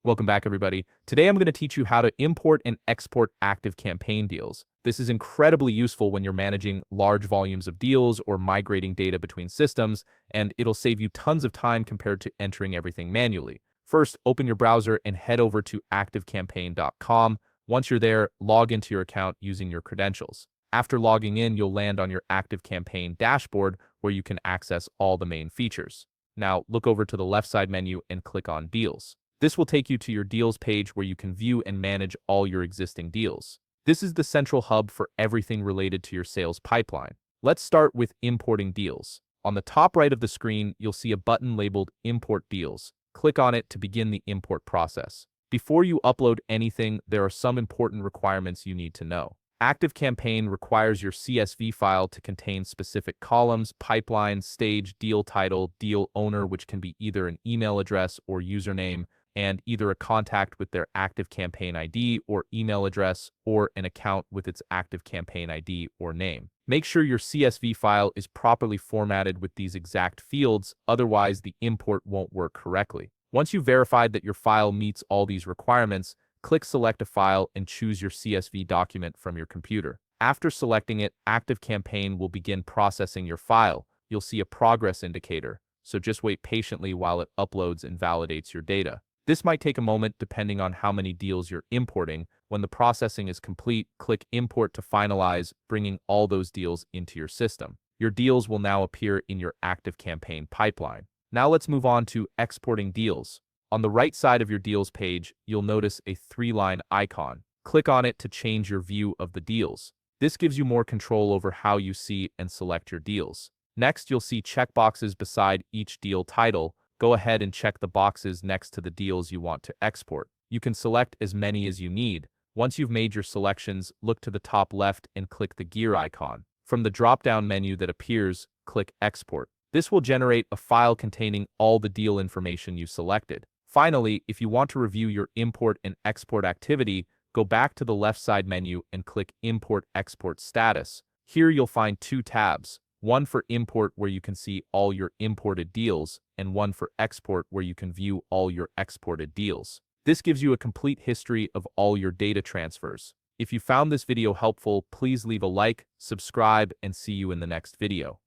Welcome back, everybody. Today I'm going to teach you how to import and export ActiveCampaign deals. This is incredibly useful when you're managing large volumes of deals or migrating data between systems, and it'll save you tons of time compared to entering everything manually. First, open your browser and head over to ActiveCampaign.com. Once you're there, log into your account using your credentials. After logging in, you'll land on your ActiveCampaign dashboard where you can access all the main features. Now, look over to the left side menu and click on Deals. This will take you to your deals page where you can view and manage all your existing deals. This is the central hub for everything related to your sales pipeline. Let's start with importing deals. On the top right of the screen, you'll see a button labeled Import Deals. Click on it to begin the import process. Before you upload anything, there are some important requirements you need to know. ActiveCampaign requires your CSV file to contain specific columns, pipeline, stage, deal title, deal owner, which can be either an email address or username, and either a contact with their ActiveCampaign ID or email address, or an account with its ActiveCampaign ID or name. Make sure your CSV file is properly formatted with these exact fields, otherwise the import won't work correctly. Once you've verified that your file meets all these requirements, click Select a File and choose your CSV document from your computer. After selecting it, ActiveCampaign will begin processing your file. You'll see a progress indicator, so just wait patiently while it uploads and validates your data. This might take a moment depending on how many deals you're importing. When the processing is complete, click Import to finalize, bringing all those deals into your system. Your deals will now appear in your ActiveCampaign pipeline. Now let's move on to exporting deals. On the right side of your deals page, you'll notice a 3-line icon. Click on it to change your view of the deals. This gives you more control over how you see and select your deals. Next, you'll see checkboxes beside each deal title. Go ahead and check the boxes next to the deals you want to export. You can select as many as you need. Once you've made your selections, look to the top left and click the gear icon. From the drop-down menu that appears, click Export. This will generate a file containing all the deal information you selected. Finally, if you want to review your import and export activity, go back to the left side menu and click Import/Export Status. Here you'll find 2 tabs. One for import where you can see all your imported deals, and one for export where you can view all your exported deals. This gives you a complete history of all your data transfers. If you found this video helpful, please leave a like, subscribe, and see you in the next video.